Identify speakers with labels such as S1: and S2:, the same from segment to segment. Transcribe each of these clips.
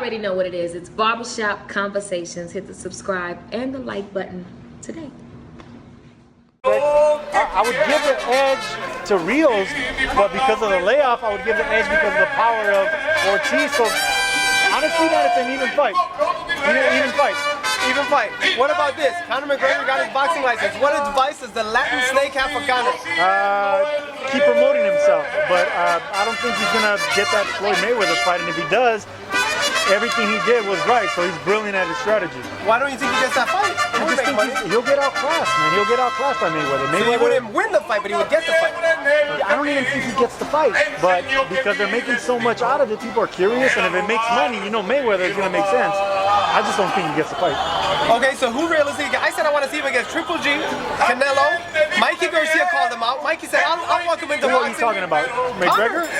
S1: already know what it is. It's Barbershop Conversations. Hit the subscribe and the like button today.
S2: I would give the edge to Rios, but because of the layoff, I would give the edge because of the power of Ortiz. So honestly, man, it's an even fight. Even fight.
S3: Even fight. What about this? Conor McGregor got his boxing license. What advice does the Latin snake have for Conor?
S2: Keep promoting himself, but I don't think he's gonna get that Floyd Mayweather fight, and if he does, everything he did was right, so he's brilliant at his strategy.
S3: Why don't you think he gets that fight?
S2: I just think he'll get outclassed, man. He'll get outclassed by Mayweather.
S3: So he wouldn't win the fight, but he would get the fight.
S2: I don't even think he gets the fight, but because they're making so much out of it, people are curious, and if it makes money, you know Mayweather is going to make sense. I just don't think he gets the fight.
S3: Okay, so who realistically? I said I want to see him against Triple G, Canelo. Mikey Garcia called him out. Mikey said, I'll walk him into boxing.
S2: What are you talking about? McGregor?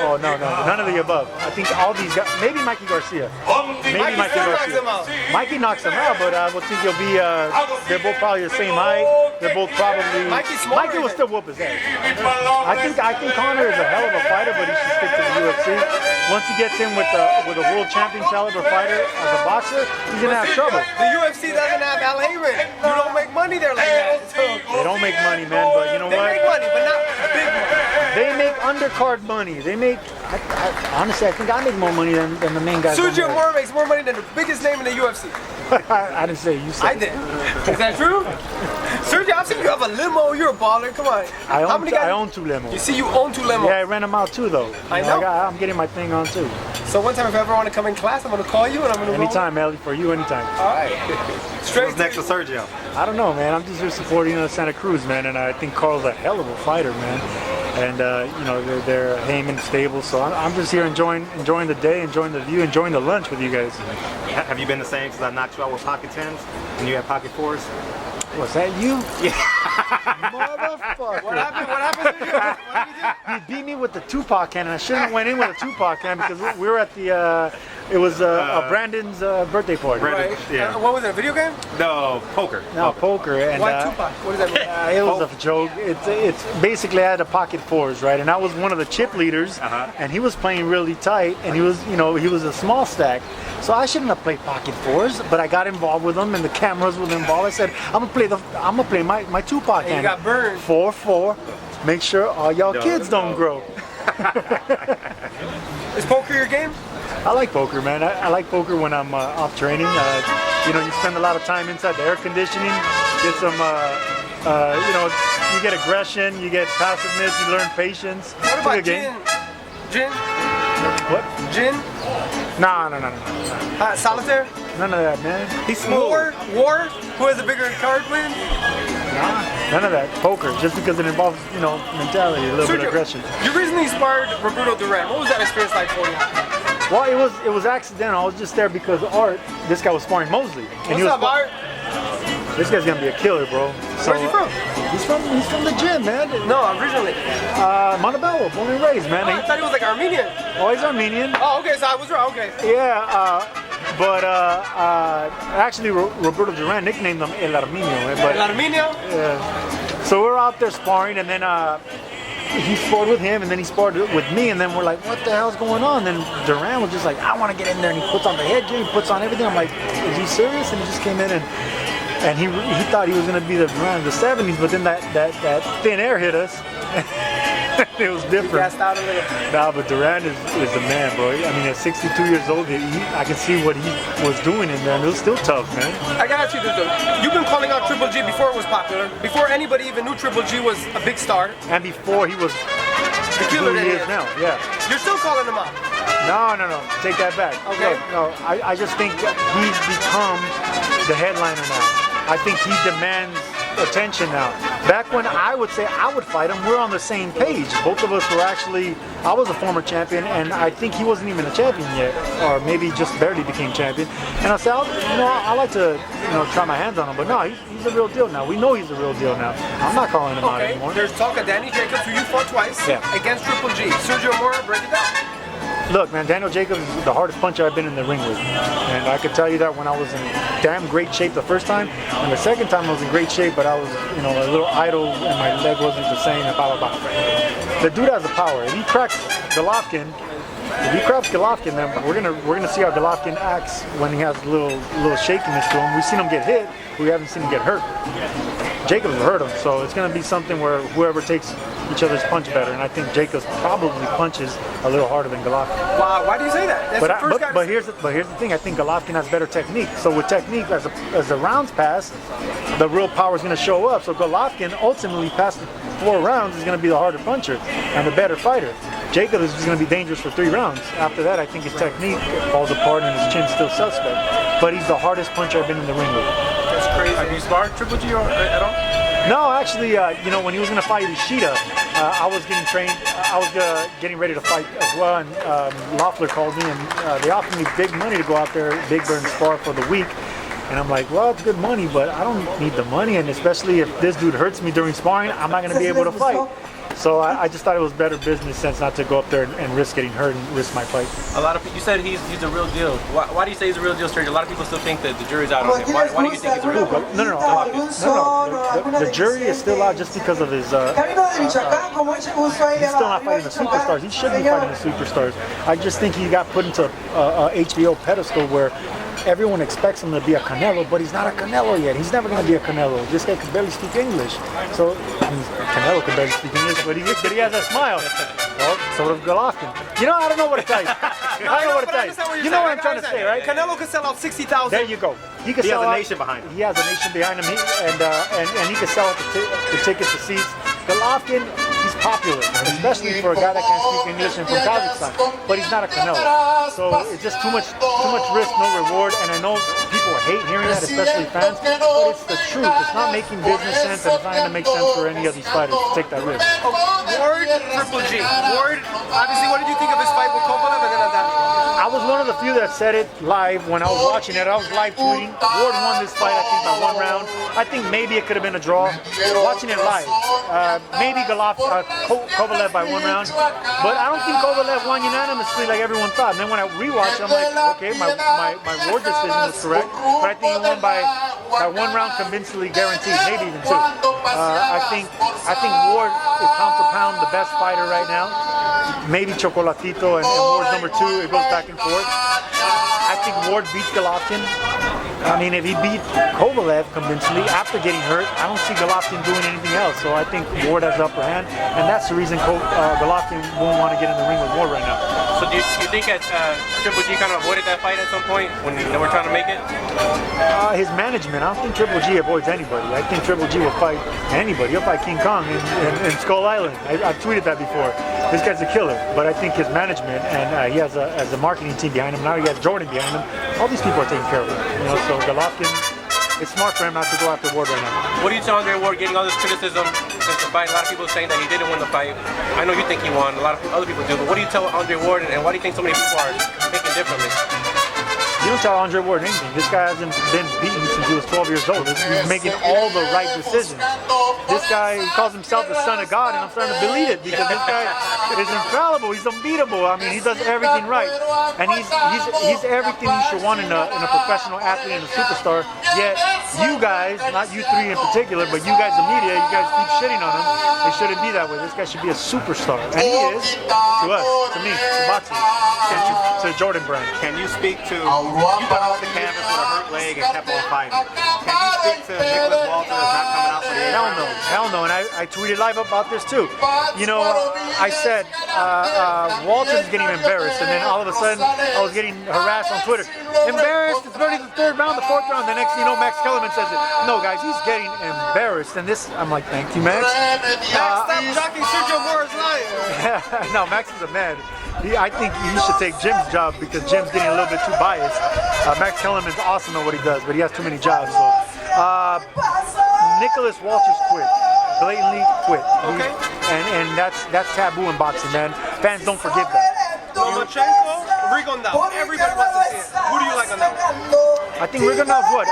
S2: Oh, no, none of the above. I think all these guys, maybe Mikey Garcia. Maybe Mikey Garcia. Mikey knocks him out, but I would think he'll be, they're both probably the same height. They're both probably, Mikey will still whoop his ass. I think Conor is a hell of a fighter, but he should stick to the UFC. Once he gets in with a world champion caliber fighter as a boxer, he's going to have trouble.
S3: The UFC doesn't have Al Heyman. You don't make money there like that. So.
S2: They don't make money, man, but you know what?
S3: They make money, but not big money.
S2: They make undercard money. They make, honestly, I think I make more money than the main guys.
S3: Sergio Mora makes more money than the biggest name in the UFC.
S2: I didn't say, you said.
S3: I did. Is that true? Sergio, I've seen you have a limo. You're a baller. Come on.
S2: I own 2 limos.
S3: You see, you own 2 limos.
S2: Yeah, I rent them out too, though.
S3: I know.
S2: I'm getting my thing on too.
S3: So one time, if I ever want to come in class, I'm going to call you and I'm going to
S2: anytime, Ellie, for you, anytime.
S3: All right.
S4: What's next to Sergio?
S2: I don't know, man. I'm just here supporting Santa Cruz, man, and I think Carl's a hell of a fighter, man. And you know, they're Heyman stable, so I'm just here enjoying the day, enjoying the view, enjoying the lunch with you guys.
S4: Have you been the same since I knocked you out with pocket 10s and you had pocket 4s?
S2: Was that you?
S4: Yeah.
S2: Motherfucker.
S3: What happened to you? What did you do?
S2: He beat me with the Tupac can, and I shouldn't have went in with a Tupac can because we were at the, it was Brandon's birthday party.
S3: Right.
S4: Yeah.
S3: What was it, a video game?
S4: No, poker.
S2: No, poker. And,
S3: why Tupac? What does that mean?
S2: It was a joke. It's basically I had a pocket 4s, right? And I was one of the chip leaders, and he was playing really tight, and he was, you know, he was a small stack. So I shouldn't have played pocket 4s, but I got involved with them, and the cameras were involved. I said, I'm gonna play my Tupac
S3: and
S2: hand.
S3: You got burned.
S2: 4-4. Make sure all y'all kids don't grow.
S3: Is poker your game?
S2: I like poker, man. I like poker when I'm off training. You know, you spend a lot of time inside the air conditioning, get some, you know, you get aggression, you get passiveness, you learn patience.
S3: What about gin? Gin?
S2: What?
S3: Gin?
S2: No.
S3: Solitaire?
S2: None of that, man.
S3: He's smooth. War? Who has a bigger card win?
S2: Nah, none of that. Poker, just because it involves, you know, mentality, a little bit of aggression.
S3: You recently sparred Roberto Duran. What was that experience like for you?
S2: Well, it was accidental. I was just there because Art, this guy was sparring Mosley.
S3: What's up, Art?
S2: This guy's gonna be a killer, bro. So,
S3: where's he from?
S2: He's from the gym, man.
S3: No, originally.
S2: Montebello, born and raised, man.
S3: Oh, I thought he was like Armenian.
S2: Oh, he's Armenian.
S3: Oh, okay, so I was wrong. Okay.
S2: Yeah, but actually Roberto Duran nicknamed him El Armenio. But,
S3: El Armenio?
S2: Yeah. So we're out there sparring, and then he sparred with him, and then he sparred with me, and then we're like, what the hell's going on? Then Duran was just like, I want to get in there, and he puts on the headgear, he puts on everything. I'm like, is he serious? And he just came in and he thought he was going to be the Duran of the 70s, but then that thin air hit us. It was different.
S3: You gassed out a little.
S2: Nah, but Duran is the man, bro. I mean, at 62 years old, I can see what he was doing in there, and it was still tough, man.
S3: I gotta ask you this though. You've been calling out Triple G before it was popular, before anybody even knew Triple G was a big star.
S2: And before he was
S3: the killer
S2: who he is now, yeah.
S3: You're still calling him out.
S2: No. Take that back.
S3: Okay.
S2: Look, no, I just think he's become the headliner now. I think he demands attention now. Back when I would say I would fight him, we're on the same page. Both of us were actually, I was a former champion, and I think he wasn't even a champion yet, or maybe just barely became champion. And I said, I like to, try my hands on him, but no, he's a real deal now. We know he's a real deal now. I'm not calling him out anymore.
S3: There's talk of Danny Jacobs, who you fought twice, against Triple G. Sergio Mora, break it down.
S2: Look, man, Daniel Jacobs is the hardest puncher I've been in the ring with. And I could tell you that when I was in damn great shape the first time, and the second time I was in great shape, but I was, a little idle and my leg wasn't the same, and blah, blah, blah. The dude has the power. If he cracks Golovkin, if he grabs Golovkin, then we're gonna see how Golovkin acts when he has a little shakiness to him. We've seen him get hit, we haven't seen him get hurt. Jacobs will hurt him, so it's gonna be something where whoever takes each other's punch better, and I think Jacobs probably punches a little harder than Golovkin.
S3: Wow, why do you say that? That's
S2: But here's the thing. I think Golovkin has better technique. So with technique, as the rounds pass, the real power is going to show up. So Golovkin ultimately, past the 4 rounds, is going to be the harder puncher and the better fighter. Jacobs is going to be dangerous for 3 rounds. After that, I think his technique falls apart and his chin's still suspect. But he's the hardest puncher I've been in the ring with.
S3: That's crazy. Have you sparred Triple G at all?
S2: No, actually, when he was going to fight Ishida, I was getting trained. I was getting ready to fight as well, and Lampley called me, and they offered me big money to go out there, Big Bird, and spar for the week. And I'm like, well, it's good money, but I don't need the money, and especially if this dude hurts me during sparring, I'm not going to be able to fight. So I just thought it was better business sense not to go up there and risk getting hurt and risk my fight.
S3: A lot of people, you said he's a real deal. Why do you say he's a real deal, Sergio? A lot of people still think that the jury's out on him. Why do you think he's a real deal?
S2: No. The jury is still out just because of his. He's still not fighting the superstars. He should be fighting the superstars. I just think he got put into a HBO pedestal where everyone expects him to be a Canelo, but he's not a Canelo yet. He's never going to be a Canelo. This guy can barely speak English. So, Canelo can barely speak English, but he has that smile. Well, so does Golovkin. I don't know what to tell you. I don't know what to tell you. You know what I'm trying to say, right?
S3: Canelo could sell out 60,000.
S2: There you go.
S4: He has a nation behind him.
S2: He has a nation behind him, and he can sell out the tickets, the seats. Golovkin, he's popular, especially for a guy that can't speak English and from Kazakhstan. But he's not a Canelo, so it's just too much risk, no reward. And I know people hate hearing that, especially fans, but it's the truth. It's not making business sense, and it's not going to make sense for any of these fighters to take that risk.
S3: Ward, Triple G. Ward, obviously, what did you think of his fight with Kovalev and then
S2: I was one of the few that said it live when I was watching it. I was live tweeting. Ward won this fight, I think, by 1 round. I think maybe it could have been a draw. Watching it live, maybe Kovalev by 1 round, but I don't think Kovalev won unanimously like everyone thought. And then when I rewatched, I'm like, okay, my Ward decision was correct, but I think he won by 1 round convincingly, guaranteed, maybe even 2. I think Ward is pound for pound the best fighter right now. Maybe Chocolatito and Ward's number 2. It goes back and forth. I think Ward beats Golovkin. I mean, if he beat Kovalev convincingly after getting hurt, I don't see Golovkin doing anything else. So I think Ward has the upper hand, and that's the reason Golovkin won't want to get in the ring with Ward right now.
S3: So do you think that Triple G kind of avoided that fight at some point when they were trying to make it?
S2: His management, I don't think Triple G avoids anybody. I think Triple G will fight anybody. He'll fight King Kong in Skull Island. I've tweeted that before. This guy's a killer, but I think his management, and he has a marketing team behind him. Now he has Jordan behind him. All these people are taking care of him. So Golovkin, it's smart for him not to go after Ward right now.
S3: What do you tell Andre Ward getting all this criticism since the fight? A lot of people are saying that he didn't win the fight. I know you think he won. A lot of other people do. But what do you tell Andre Ward, and why do you think so many people are thinking differently?
S2: You don't tell Andre Ward anything. This guy hasn't been beaten since he was 12 years old. He's making all the right decisions. This guy, he calls himself the son of God, and I'm starting to believe it because this guy is infallible. He's unbeatable. I mean, he does everything right, and he's everything you should want in a professional athlete and a superstar. Yet you guys, not you 3 in particular, but you guys, the media, you guys keep shitting on him. It shouldn't be that way. This guy should be a superstar, and he is to us, to me, to boxing, to Jordan brand.
S4: Can you speak to? You got off the canvas with a hurt leg and kept on fighting. Can you speak to Nicholas Walters not coming out for the
S2: Hell no, and I tweeted live about this too. I said Walters is getting embarrassed, and then all of a sudden I was getting harassed on Twitter. Embarrassed, it's already the 3rd round, the 4th round. The next thing you know, Max Kellerman says it. No guys, he's getting embarrassed, and this, I'm like, thank you, Max.
S3: Stop jockeying Sergio Mora's line.
S2: No, Max is a man. I think he should take Jim's job because Jim's getting a little bit too biased. Max Kellerman's awesome at what he does, but he has too many jobs. So, Nicholas Walters quit, blatantly quit.
S3: Okay.
S2: And that's taboo in boxing, man. Fans don't forgive that.
S3: Lomachenko, Rigondeaux. Everybody wants to see it. Who do you like on that one?
S2: I think Rigondeaux's what?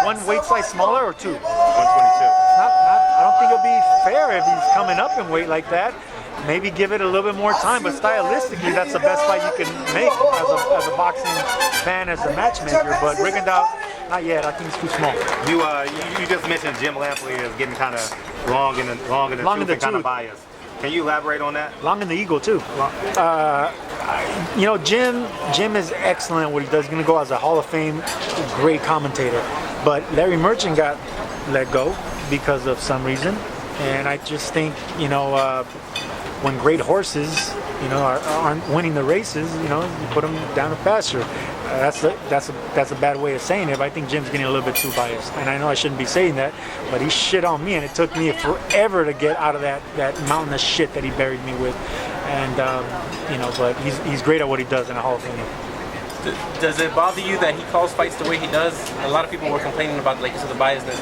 S2: 1 weight size smaller or 2?
S4: 122.
S2: I don't think it'll be fair if he's coming up in weight like that. Maybe give it a little bit more time, but stylistically, that's the best fight you can make as a boxing fan, as a matchmaker. But Rigondeaux, not yet. I think it's too small.
S4: You just mentioned Jim Lampley is getting kind of long in the tooth and kind of biased. Can you elaborate on that?
S2: Long in the ego too. you know, Jim is excellent at what he does. He's going to go as a Hall of Fame great commentator. But Larry Merchant got let go because of some reason. And I just think, you know, when great horses, you know, aren't winning the races, you know, you put them down to pasture. That's a bad way of saying it, but I think Jim's getting a little bit too biased. And I know I shouldn't be saying that, but he shit on me, and it took me forever to get out of that mountain of shit that he buried me with. And, you know, but he's great at what he does in a Hall of Fame.
S3: Does it bother you that he calls fights the way he does? A lot of people were complaining about, like you said, the biasness.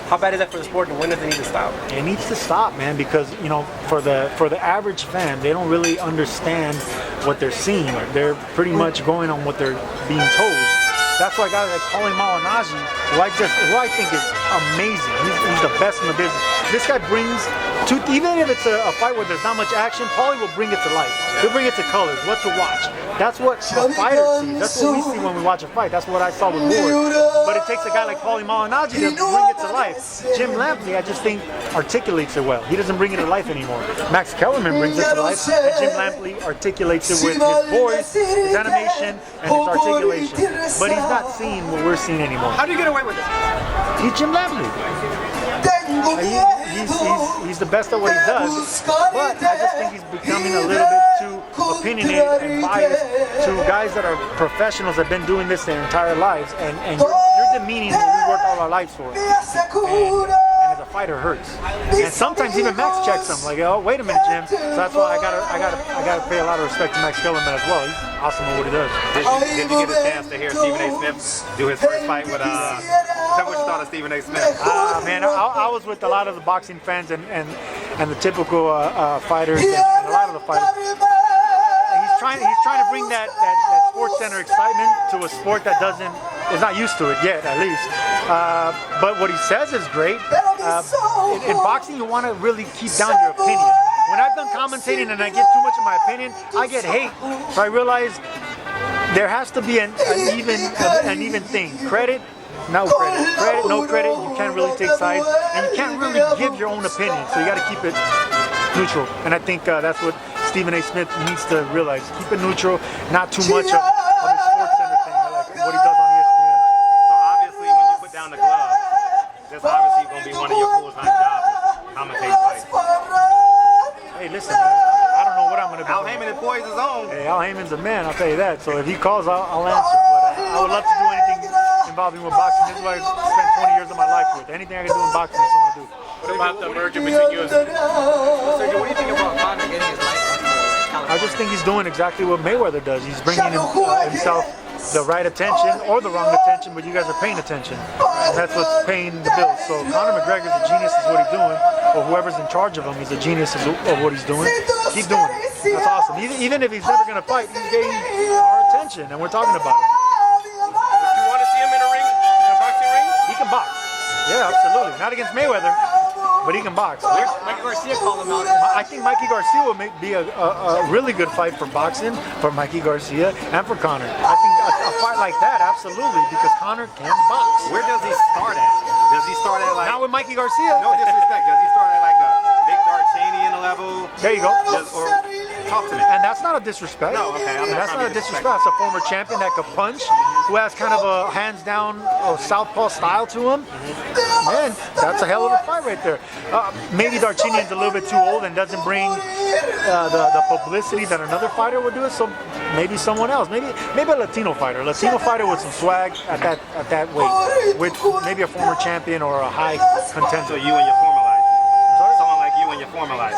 S3: How bad is that for the sport, and when does it need to stop?
S2: It needs to stop, man, because, you know, for the average fan, they don't really understand what they're seeing. They're pretty much going on what they're being told. That's why guys like Paulie Malignaggi, who I think is amazing. He's the best in the business. This guy brings even if it's a fight where there's not much action, Paulie will bring it to life. He'll bring it to colors, what to watch. That's what a fighter sees. That's what we see when we watch a fight. That's what I saw with Mora. But it takes a guy like Paulie Malignaggi to bring it to life. Jim Lampley, I just think, articulates it well. He doesn't bring it to life anymore. Max Kellerman brings it to life, and Jim Lampley articulates it with his voice, his animation, and his articulation. But he's not seeing what we're seeing anymore.
S5: How do you get away with it?
S2: He's Jim Lampley. He's the best at what he does, but I just think he's becoming a little bit too opinionated and biased to guys that are professionals that have been doing this their entire lives, and you're demeaning what we worked all our lives for. And as a fighter hurts. And sometimes even Max checks him, like, oh, wait a minute, Jim. So that's why I gotta pay a lot of respect to Max Kellerman as well. He's awesome at what he does.
S4: Did you get a chance to hear Stephen A. Smith do his first fight with tell me what you thought of Stephen A. Smith?
S2: Man, I was with a lot of the boxing fans and the typical fighters and a lot of the fighters. He's trying to bring that sports center excitement to a sport that is not used to it yet, at least. But what he says is great. In boxing, you want to really keep down your opinion. When I've done commentating and I get too much of my opinion, I get hate. So I realize there has to be an even thing. Credit, no credit. Credit, no credit. You can't really take sides, and you can't really give your own opinion. So you got to keep it neutral. And I think that's what Stephen A. Smith needs to realize. Keep it neutral, not too much of the sports center thing, like what he does on ESPN.
S4: So obviously, when you put down the glove, this obviously going to be one of your full-time jobs, commentating fights.
S2: Hey, listen, man, I don't know what I'm going to be.
S4: Al Heyman employs his own.
S2: Hey, Al Heyman's a man, I'll tell you that. So if he calls, I'll answer. But I would love to do anything involving with boxing. This is what I spent 20 years of my life with. Anything I can do in boxing, that's what I'm going to do.
S3: What about the merger between you and
S5: Sergio, what do you think about Conor getting his license for California?
S2: I just think he's doing exactly what Mayweather does. He's bringing himself the right attention or the wrong attention, but you guys are paying attention. And that's what's paying the bills. So Conor McGregor's a genius is what he's doing, or whoever's in charge of him is a genius of what he's doing. Keep doing it. That's awesome. Even if he's never going to fight, he's getting our attention, and we're talking about him.
S3: Do you want to see him in a ring, in a boxing ring?
S2: He can box. Yeah, absolutely. Not against Mayweather, but he can box.
S5: Mikey Garcia called him out.
S2: I think Mikey Garcia will be a really good fight for boxing, for Mikey Garcia, and for Conor. I think a fight like that, absolutely, because Conor can box.
S4: Where does he start at? Does he start at like...
S2: Not with Mikey Garcia.
S4: No disrespect. Does he start at like a Big Dart Cheney in a level?
S2: There you go.
S4: Talk to me.
S2: And that's not a disrespect.
S4: No, okay.
S2: That's not a disrespect. That's a former champion that could punch, who has kind of a hands-down southpaw style to him. Man, that's a hell of a fight right there. Maybe Darchinyan's a little bit too old and doesn't bring the publicity that another fighter would do it. So maybe someone else. Maybe a Latino fighter. With some swag at that weight, with maybe a former champion or a high contender.
S4: So you and your former life. Someone like you and your former life.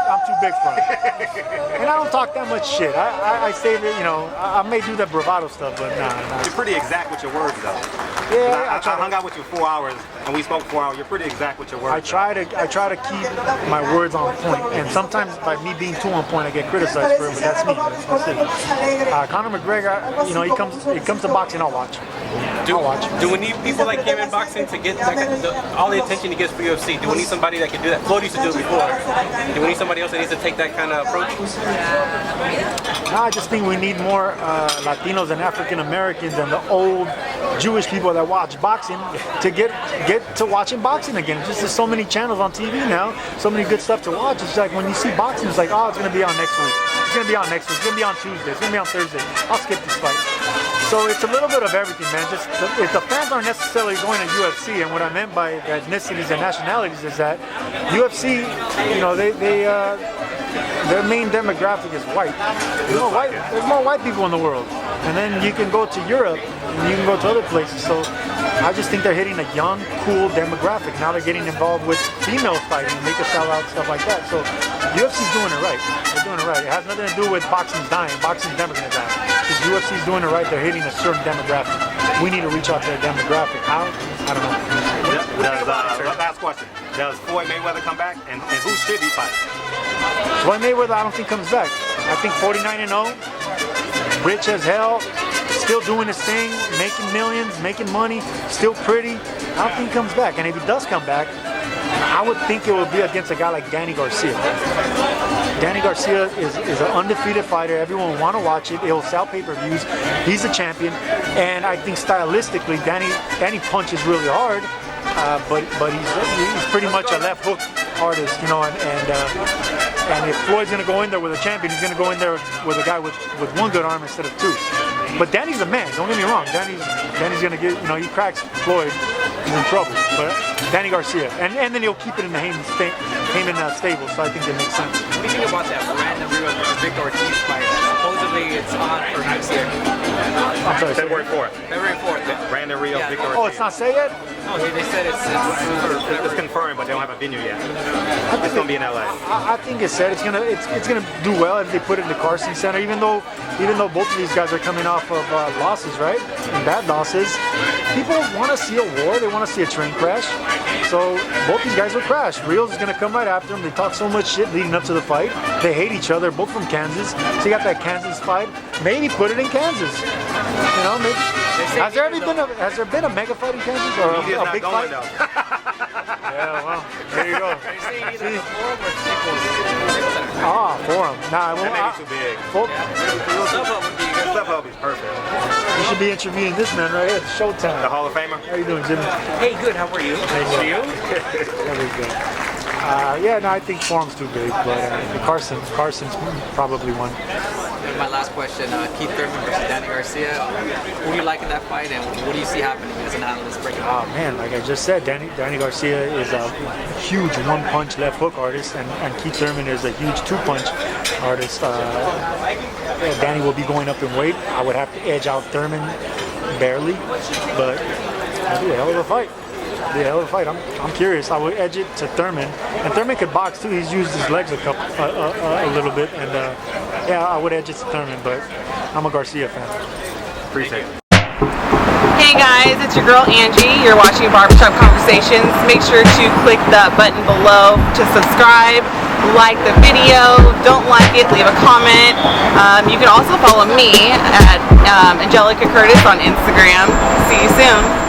S2: I'm too big for him. And I don't talk that much shit. I say that, you know, I may do that bravado stuff, but nah.
S4: You're pretty exact with your words, though.
S2: Yeah,
S4: I hung out with you 4 hours, and we spoke 4 hours. You're pretty exact with your words.
S2: I try to keep my words on point, and sometimes by me being too on point, I get criticized for it. But that's me. That's it. Conor McGregor, you know, he comes to boxing, I'll watch.
S3: Do we need people like him in boxing to get all the attention he gets for UFC? Do we need somebody that can do that? Floyd used to do it before. Do we need somebody else that needs to take that kind of approach?
S2: No, I just think we need more Latinos and African Americans and the old Jewish people that watch boxing to get to watching boxing again. Just there's so many channels on TV now, so many good stuff to watch. It's like when you see boxing, it's like, oh, it's going to be on next week. It's gonna be on next week. It's gonna be on Tuesday. It's gonna be on Thursday. I'll skip this fight. So it's a little bit of everything, man. Just if the fans aren't necessarily going to UFC, and what I meant by ethnicities and nationalities is that UFC, you know, their main demographic is white. There's more white people in the world, and then you can go to Europe and you can go to other places. So I just think they're hitting a young, cool demographic. Now they're getting involved with female fighting, make a sell out, stuff like that. So UFC's doing it right. They're doing it right. It has nothing to do with boxing's dying. Boxing's never gonna die. Because UFC's doing it right. They're hitting a certain demographic. We need to reach out to their demographic. How? I don't know.
S4: Last question. Does Floyd Mayweather come back? And who should he fight?
S2: Floyd Mayweather, I don't think comes back. I think 49-0, rich as hell, still doing his thing, making millions, making money, still pretty. I don't think he comes back. And if he does come back, I would think it would be against a guy like Danny Garcia. Danny Garcia is an undefeated fighter. Everyone will want to watch it. It'll sell pay-per-views. He's a champion. And I think stylistically, Danny punches really hard. But he's pretty much a left hook artist, you know, and if Floyd's gonna go in there with a champion, he's gonna go in there with a guy with one good arm instead of two. But Danny's a man, don't get me wrong. Danny's gonna get, you know, he cracks Floyd, he's in trouble. But Danny Garcia, and then he'll keep it in the Heyman stable, so I think it makes sense.
S5: What do you think about that random Rio versus Victor Ortiz fight? Supposedly it's on for next year.
S2: I'm sorry,
S4: February 4th.
S5: February 4th.
S4: Brandon Rio,
S5: Yeah.
S4: Victor Ortiz.
S2: Oh, it's not set yet?
S5: No, they said
S4: It's confirmed, but they don't have a venue yet. It's gonna be in LA.
S2: I think it's set. It's gonna do well if they put it in the Carson Center. Even though both of these guys are coming off of losses, right? And bad losses. People want to see a war. They want to see a train crash. So both these guys will crash. Rio's gonna come right after them. They talk so much shit leading up to the fight. They hate each other. Both from Kansas. So you got that Kansas fight. Maybe put it in Kansas. You know, maybe. Has there been a mega fight in Kansas or a big fight? Yeah, well, there you go. See? Forum. Nah, I won't.
S4: That may be too big. StubHub is perfect.
S2: You should be interviewing this man right here. It's showtime.
S4: The Hall of Famer.
S2: How you doing, Jimmy?
S5: Hey, good. How are you?
S2: Nice to you. There we go. Yeah, no, I think Forum's too big, but Carson's probably one.
S5: And my last question, Keith Thurman versus Danny Garcia. Who do you like in that fight, and what do you see happening as an analyst breaking it down?
S2: Oh man, like I just said, Danny Garcia is a huge one-punch left hook artist, and Keith Thurman is a huge two-punch artist. Danny will be going up in weight. I would have to edge out Thurman barely, but it'll be a hell of a fight. I'm curious. I would edge it to Thurman, and Thurman could box too. He's used his legs a little bit, and yeah, I would edge it to Thurman, but I'm a Garcia fan.
S4: Appreciate it.
S6: Hey guys, it's your girl Angie. You're watching Barbershop Conversations. Make sure to click the button below to subscribe, like the video. Don't like it, leave a comment. You can also follow me at Angelica Curtis on Instagram. See you soon.